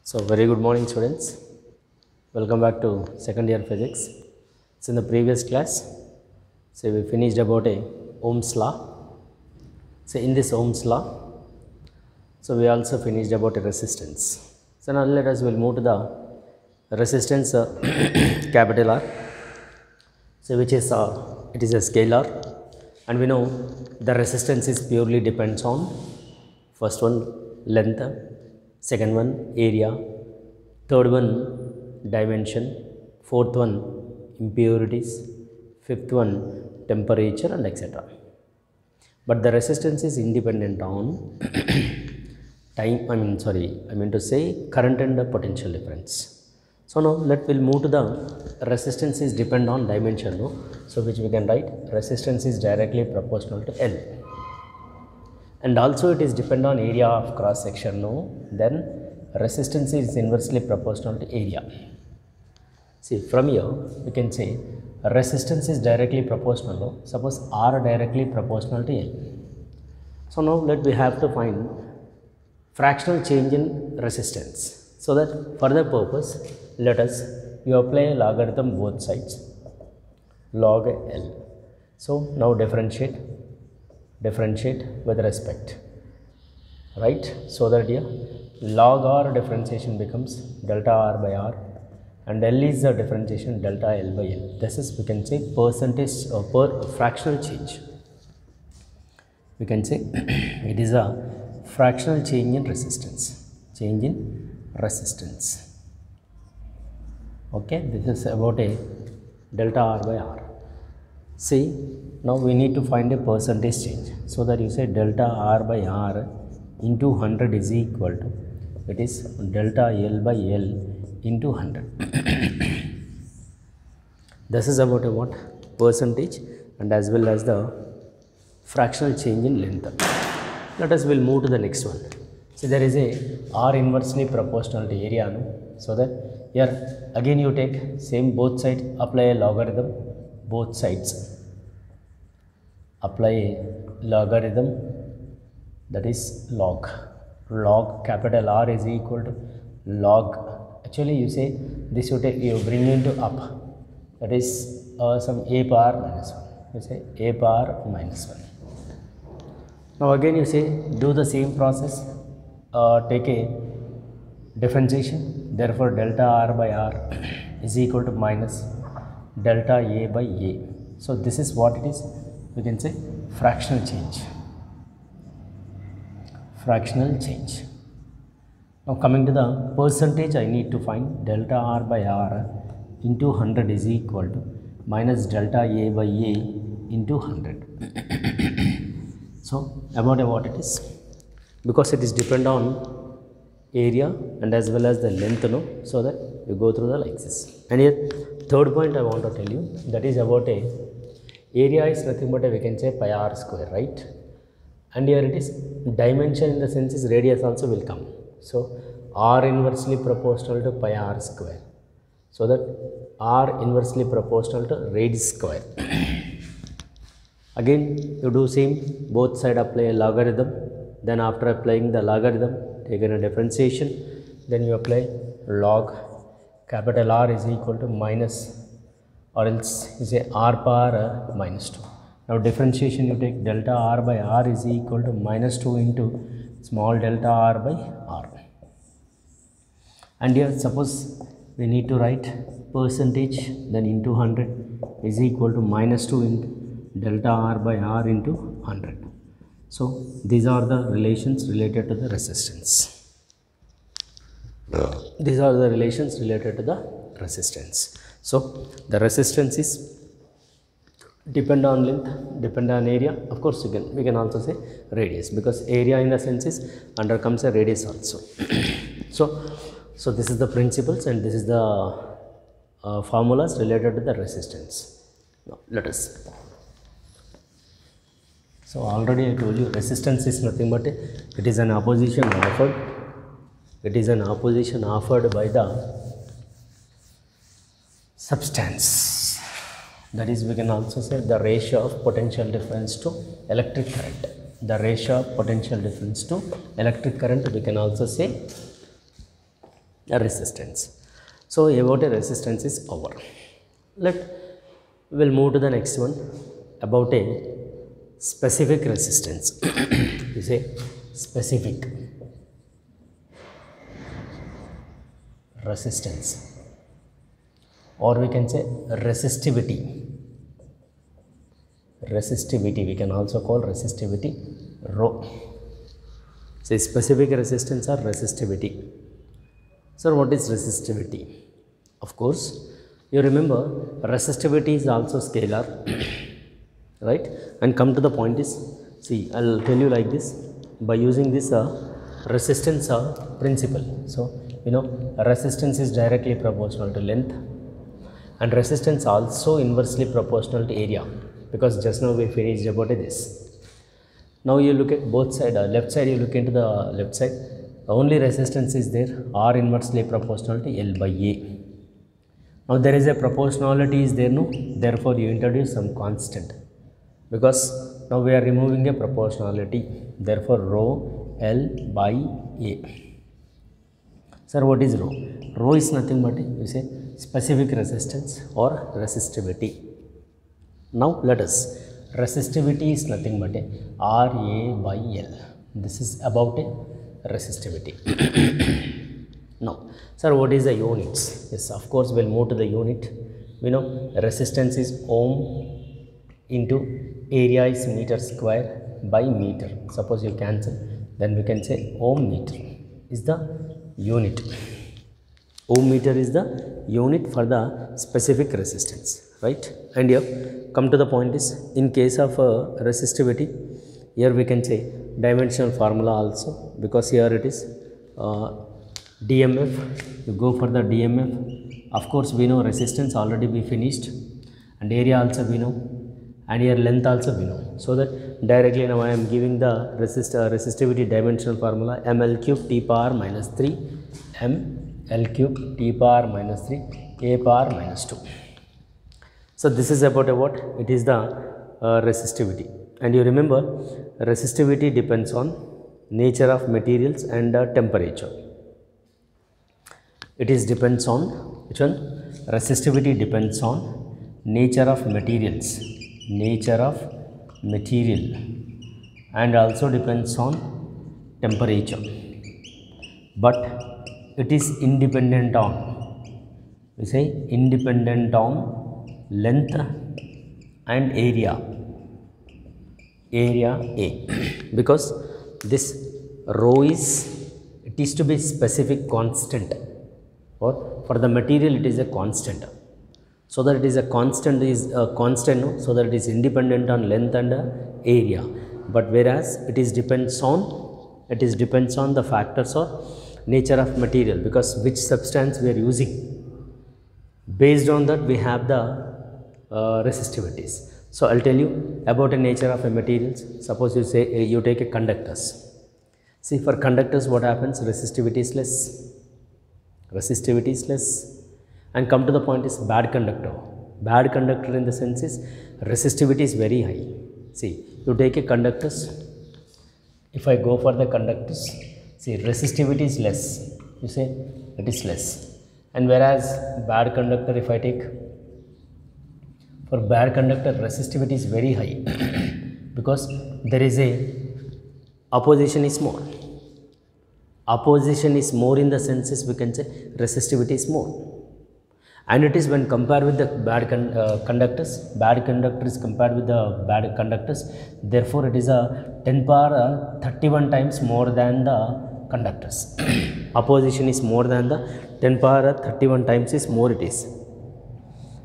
So very good morning students, welcome back to second year physics. So in the previous class, we finished about a Ohm's law. So in this Ohm's law, we also finished about a resistance. So now let us will move to the resistance capital R. So which is it is a scalar, and we know the resistance is purely depends on first one length, second one area, third one dimension, fourth one impurities, fifth one temperature, and etc. But the resistance is independent on time, I mean to say current and the potential difference. So now we'll move to the resistance is depend on dimension, no? So which we can write resistance is directly proportional to L, and also it is depend on area of cross section, no? Then resistance is inversely proportional to area. See, from here we can say resistance is directly proportional, no? Suppose R directly proportional to L. So now we have to find fractional change in resistance. So that for that purpose, let us you apply a logarithm both sides, log L. So now differentiate with respect, right? So that here log R differentiation becomes delta R by R, and L is the differentiation delta L by L. This is, we can say, percentage or per fractional change. We can say it is a fractional change in resistance. Okay, this is about a delta R by R. See, now we need to find a percentage change. So that you say delta R by R into 100 is equal to, it is delta L by L into 100. This is about a what? Percentage, and as well as the fractional change in length. Let us will move to the next one. So there is a R inversely proportional to area, no? So that here again you take same both sides, apply a logarithm both sides, apply a logarithm, that is log capital R is equal to log, actually you say this you take, you bring into up, that is some a power minus 1, you say a power minus 1. Now again you say do the same process, take a differentiation, therefore delta R by R is equal to minus delta A by A. So this is what it is, we can say fractional change. Now coming to the percentage, I need to find delta R by R into 100 is equal to minus delta A by A into 100. So about what it is, because it is depend on area and as well as the length, no? So that you go through the like this. And here third point I want to tell you, that is about a area is nothing but we can say pi R square, right? And here it is dimension in the sense is radius also will come. So R inversely proportional to pi R square. So that R inversely proportional to radius square. Again you do same, both side apply a logarithm, then after applying the logarithm take a differentiation, then you apply log capital R is equal to minus, or else you say R power minus 2. Now differentiation you take delta R by R is equal to minus 2 into small delta R by R. And here suppose we need to write percentage, then into 100 is equal to minus 2 into delta R by R into 100. So these are the relations related to the resistance. These are the relations related to the resistance. So the resistance is depend on length, depend on area. Of course we can also say radius, because area in the sense is under comes a radius also. So this is the principles, and this is the formulas related to the resistance. Now let us. So already I told you resistance is nothing but it is an opposition offered. It is an opposition offered by the substance. That is, we can also say the ratio of potential difference to electric current. The ratio of potential difference to electric current, we can also say a resistance. So about a resistance is over. We'll move to the next one about a specific resistance. You say specific resistance, or we can say resistivity. Resistivity, we can also call resistivity rho. Say specific resistance or resistivity. Sir, what is resistivity? Of course, you remember resistivity is also scalar, right? And come to the point is, see, I'll tell you like this, by using this resistance principle. So, you know, resistance is directly proportional to length, and resistance also inversely proportional to area, because just now we finished about this. Now you look at both side, left side, you look into the left side, only resistance is there, R inversely proportional to L by A. Now there is a proportionality is there, no? Therefore you introduce some constant, because now we are removing a proportionality, therefore rho L by A. Sir, what is rho? Rho is nothing but, you say, specific resistance or resistivity. Now let us, resistivity is nothing but a RA by L. This is about a resistivity. Now, sir, what is the units? Yes, of course, we'll move to the unit. We know resistance is ohm into area is meter square by meter. Suppose you cancel, then we can say ohm meter is the unit. Ohm meter is the unit for the specific resistance, right? And here, come to the point is, in case of resistivity, here we can say dimensional formula also, because here it is DMF. You go for the DMF. Of course, we know resistance already we finished, and area also we know, and here length also we know. So that directly now I am giving the resistivity dimensional formula, ml cube t power minus 3 ml cube t power minus 3 a power minus 2. So this is about what? It is the resistivity. And you remember, resistivity depends on nature of materials and temperature. It is depends on, which one? Resistivity depends on nature of materials, and also depends on temperature. But it is independent on, we say independent on length and area A, because this rho is, it is to be specific constant, or for the material it is a constant, so that it is a constant is a constant, no? So that it is independent on length and area. But whereas it is depends on the factors or nature of material, because which substance we are using, based on that we have the resistivities. So I'll tell you about the nature of a materials. Suppose you say you take a conductors. See, for conductors what happens? Resistivity is less. And come to the point is bad conductor. Bad conductor in the sense is resistivity is very high. See, you take a conductors. If I go for the conductors, see, resistivity is less. You say it is less. And whereas bad conductor, if I take, for bad conductor, resistivity is very high because there is a opposition is more. Opposition is more in the senses we can say resistivity is more. And it is when compared with the bad conductors, bad conductor is compared with the bad conductors, therefore it is a 10 power 31 times more than the conductors. Opposition is more than the 10 power 31 times is more it is.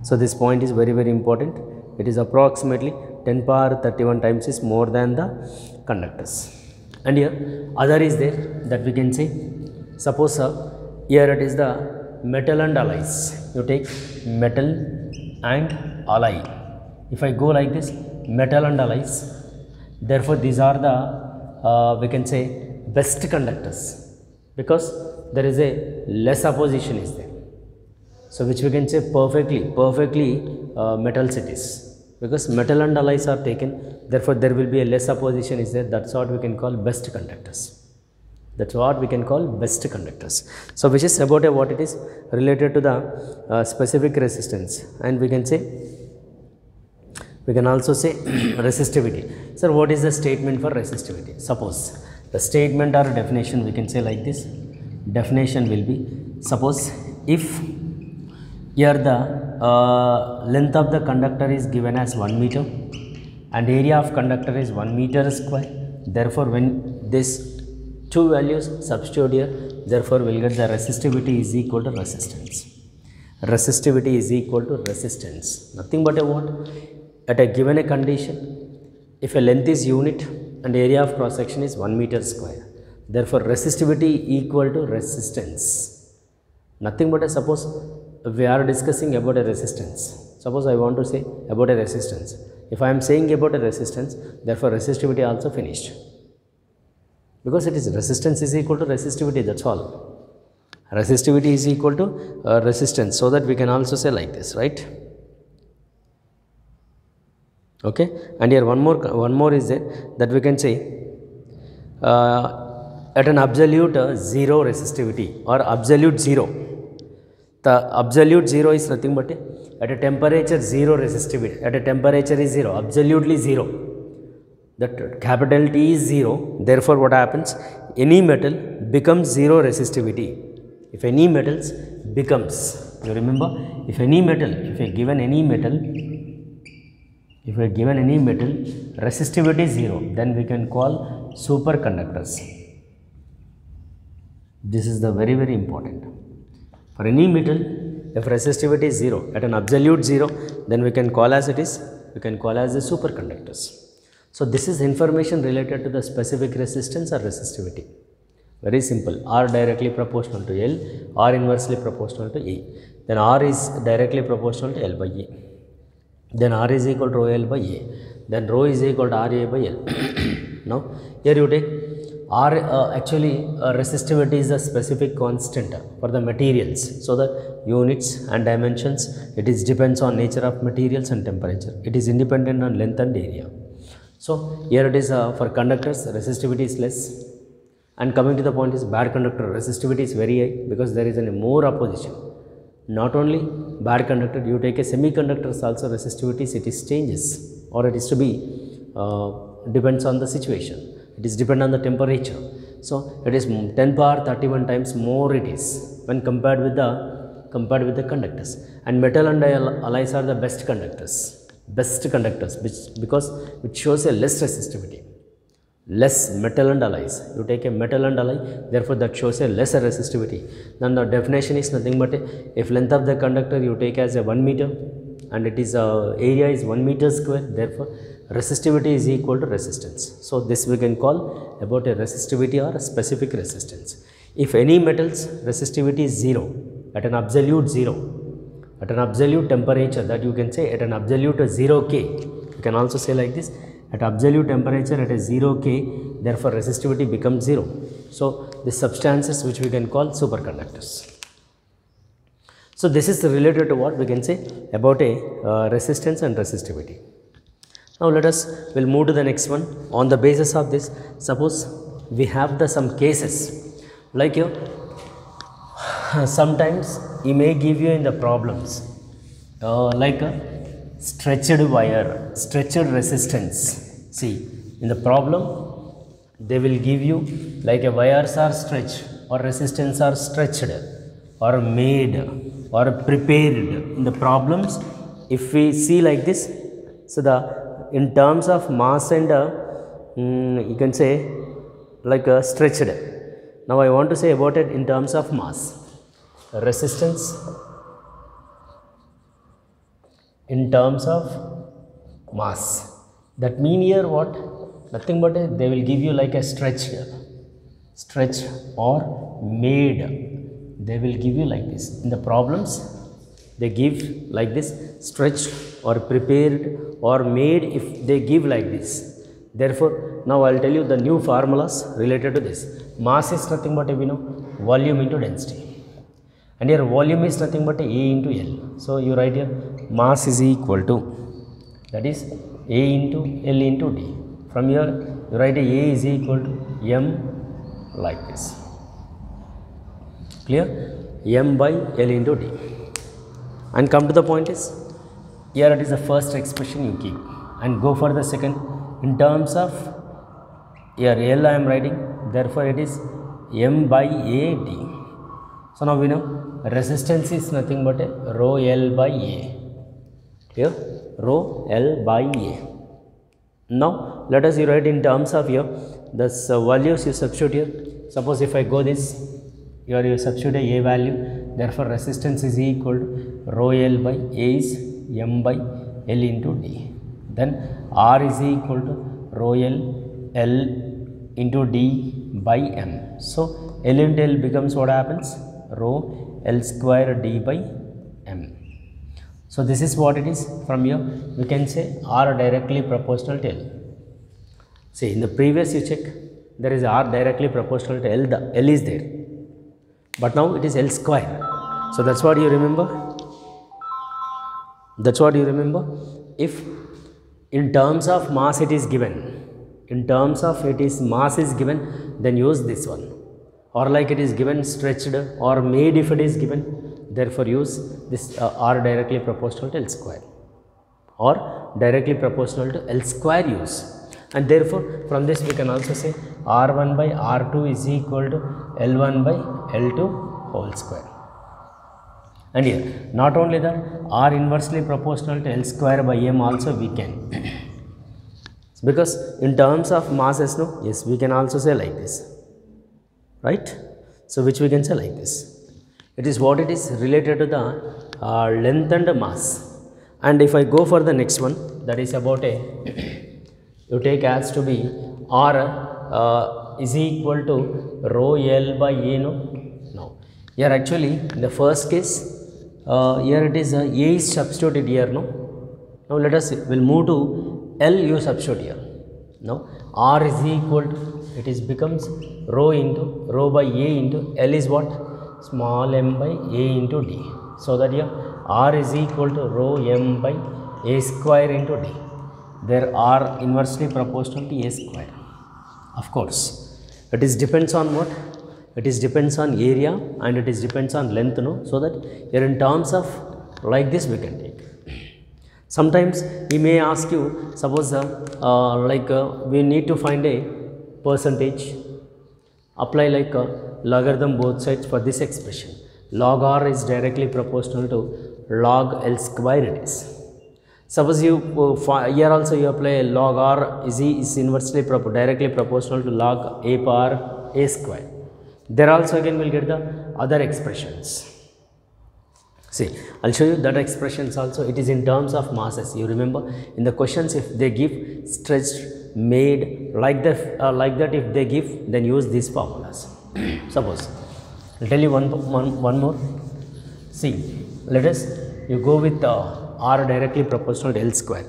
So this point is very, very important. It is approximately 10 power 31 times is more than the conductors. And here other is there that we can say, suppose here it is the metal and alloys. You take metal and alloy. If I go like this, metal and alloys, therefore these are the we can say best conductors, because there is a less opposition is there. So which we can say perfectly metals it is, because metal and alloys are taken, therefore there will be a less opposition is there. That's what we can call best conductors. That's what we can call best conductors. So which is about what it is related to the specific resistance, and we can also say resistivity. Sir, what is the statement for resistivity? Suppose the statement or definition we can say like this. Definition will be, suppose if here the length of the conductor is given as 1 meter and area of conductor is 1 meter square. Therefore, when this two values substitute here, therefore we'll get the resistivity is equal to resistance. Resistivity is equal to resistance. Nothing but a what? At a given a condition, if a length is unit and area of cross section is 1 meter square, therefore resistivity equal to resistance. Nothing but a, suppose we are discussing about a resistance. Suppose I want to say about a resistance. If I am saying about a resistance, therefore resistivity also finished. Because it is resistance is equal to resistivity, that's all. Resistivity is equal to resistance, so that we can also say like this, right? Okay, and here one more is there, that we can say at an absolute zero resistivity or absolute zero. The absolute zero is nothing but at a temperature zero resistivity. At a temperature is zero, absolutely zero. That capital T is zero. Therefore, what happens? Any metal becomes zero resistivity. If any metals becomes, you remember, if any metal, if you are given any metal, resistivity is zero, then we can call superconductors. This is the very, very important. For any metal, if resistivity is zero, at an absolute zero, then we can call as it is, we can call as the superconductors. So this is information related to the specific resistance or resistivity. Very simple. R directly proportional to L, R inversely proportional to E. Then R is directly proportional to L by E. Then R is equal to rho L by A. Then rho is equal to RA by L. Now here you take R, resistivity is a specific constant for the materials. So the units and dimensions, it is depends on nature of materials and temperature. It is independent on length and area. So here it is for conductors, resistivity is less. And coming to the point is bad conductor, resistivity is very high because there is a more opposition. Not only bad conductor, you take a semiconductors also resistivity, it is changes, or it is to be depends on the situation. It is depend on the temperature. So it is 10 power 31 times more it is when compared with the conductors. And metal and alloys are the best conductors, which shows a less resistivity. Less metal and alloys. You take a metal and alloy, therefore that shows a lesser resistivity. Then the definition is nothing but if length of the conductor you take as a 1 meter and it is area is 1 meter square, therefore resistivity is equal to resistance. So this we can call about a resistivity or a specific resistance. If any metals resistivity is zero, at an absolute zero, at an absolute temperature, that you can say at an absolute 0 K, you can also say like this, at absolute temperature at a 0 K, therefore resistivity becomes 0. So the substances which we can call superconductors. So this is related to what we can say about a resistance and resistivity. Now let us, we'll move to the next one. On the basis of this, suppose we have some cases, like sometimes he may give you in the problems, like a stretched wire, stretched resistance. See, in the problem, they will give you like a wires are stretched or resistance are stretched or made or prepared. In the problems, if we see like this, so in terms of mass and you can say like stretched. Now I want to say about it in terms of mass. Resistance in terms of mass. That mean here what? Nothing but they will give you like a stretched or made. They will give you like this. In the problems, they give like this, stretched or prepared or made, if they give like this. Therefore, now I will tell you the new formulas related to this. Mass is nothing but volume into density. And here volume is nothing but A into L. So you write here mass is equal to, that is A into L into D. From here you write A is equal to M like this. Clear? M by L into D. And come to the point is, here it is the first expression you keep and go for the second in terms of, here L I am writing, therefore it is M by A D. So now we know resistance is nothing but a rho L by A. Here rho L by A. Now let us write in terms of here this values you substitute here. Suppose if I go this, here you substitute a value, therefore resistance is equal to rho L by A is M by L into D. Then R is equal to rho L into D by M. So L into L becomes what happens? Rho L square D by M. So this is what it is. From here we can say R directly proportional to L. See, in the previous you check, there is R directly proportional to L, the L is there, but now it is L square. So that's what you remember. That's what you remember. If in terms of mass it is given, in terms of it is mass is given, then use this one. Or like it is given stretched or made if it is given, therefore use this R directly proportional to L square or directly proportional to L square use. And therefore from this we can also say R1 by R2 is equal to L1 by L2 whole square. And here not only that, R inversely proportional to L square by M also we can. Because in terms of masses, no, yes, we can also say like this, right? So which we can say like this. It is what it is related to the length and mass. And if I go for the next one, that is about a you take as to be R is equal to rho L by A, no? No. Here actually in the first case, here it is A is substituted here, no? Now let us, we'll move to L you substitute here. Now R is equal to, it is becomes rho by A into L is what? Small m by A into D. So that here R is equal to rho m by A square into D. There are inversely proportional to A square. Of course, it is depends on what? It is depends on area and it is depends on length, no? So that here in terms of like this we can take. Sometimes he may ask you, suppose we need to find a percentage, apply like a logarithm both sides for this expression. Log R is directly proportional to log L square it is. Suppose you here also you apply log R is inversely directly proportional to log A power A square. There also again we will get the other expressions. See, I will show you that expressions also. It is in terms of masses. You remember in the questions, if they give stretched, made, like that if they give, then use these formulas. Suppose I will tell you one more. See, let us, you go with R directly proportional to L square.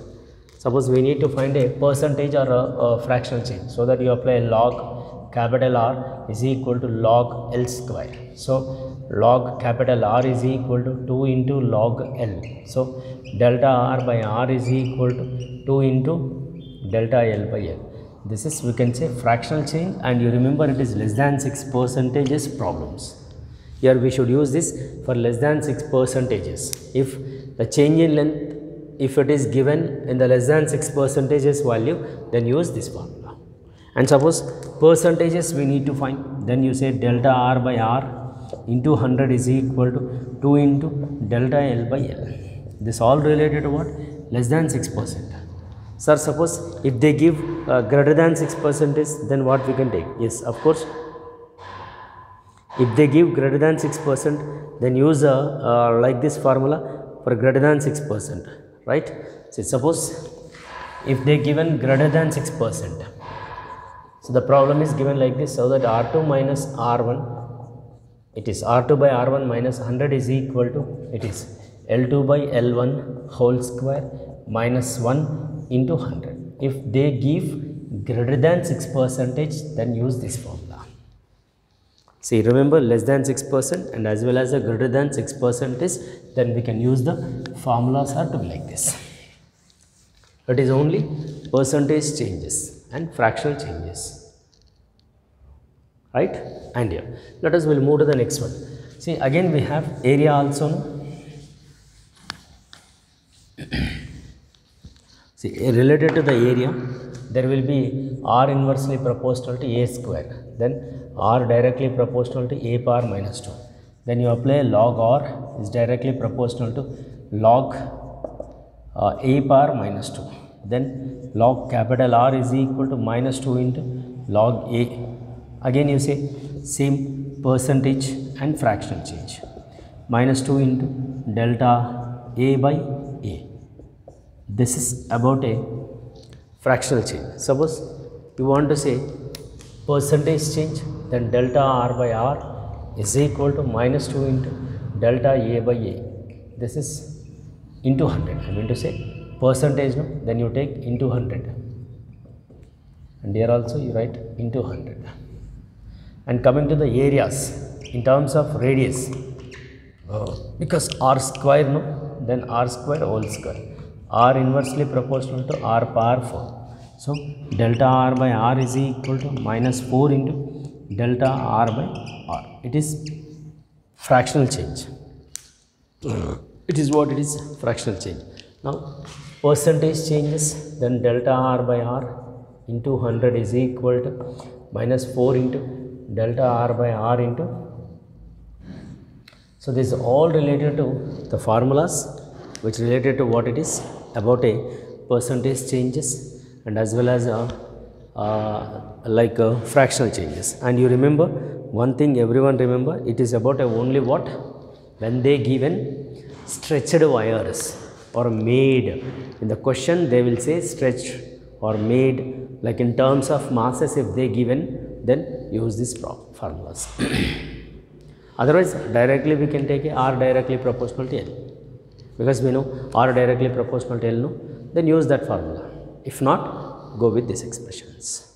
Suppose we need to find a percentage or a fractional change, so that you apply log capital R is equal to log L square. So log capital R is equal to 2 into log L. So delta R by R is equal to 2 into delta L by L. This is, we can say, fractional change, and you remember it is less than 6 percentages problems. Here we should use this for less than 6 percentages. If the change in length, if it is given in the less than 6 percentages value, then use this formula. And suppose percentages we need to find, then you say delta R by R into 100 is equal to 2 into delta L by L. This all related to what? Less than 6%. Sir, suppose if they give greater than 6%, then what we can take? Yes, of course. If they give greater than 6%, then use like this formula for greater than 6%, right? So suppose if they given greater than 6%, so the problem is given like this, so that R2 minus R1, it is R2 by R1 minus 100 is equal to, it is L2 by L1 whole square minus 1 into 100. If they give greater than 6%, then use this formula. See, remember less than 6% and as well as a greater than 6%, then we can use the formulas are to be like this. It is only percentage changes and fractional changes. right? And here, let us will move to the next one. See, again we have area also. See, related to the area, there will be r inversely proportional to a square, then r directly proportional to a power minus 2. Then you apply log r is directly proportional to log a power minus 2. Then log capital R is equal to minus 2 into log a. Again you say same percentage and fractional change. Minus 2 into delta a by a. This is about a fractional change. Suppose you want to say percentage change, then delta r by r is equal to minus 2 into delta a by a. This is into 100. I mean to say percentage, no? Then you take into 100. And here also you write into 100. And coming to the areas in terms of radius, because r square, no? Then r square whole square. R inversely proportional to r power 4. So delta r by r is equal to minus 4 into delta r by r. It is fractional change. It is what it is, fractional change. Now percentage changes, then delta r by r into 100 is equal to minus 4 into delta r by r into. So this is all related to the formulas which related to what it is about a percentage changes and as well as fractional changes. And you remember one thing, everyone remember, it is about only what, when they given stretched wires or made. In the question they will say stretched or made, like in terms of masses if they given, then use these formulas. Otherwise directly we can take a r directly proportional to L, because we know r directly proportional to L, no? Then use that formula. If not, go with these expressions.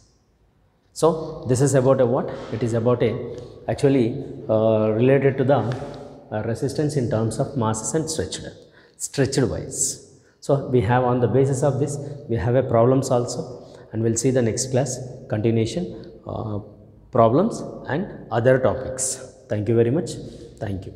So this is about a what? It is about a actually related to the resistance in terms of masses and stretched wires. So we have, on the basis of this, we have a problems also, and we'll see the next class continuation problems and other topics. Thank you very much. Thank you.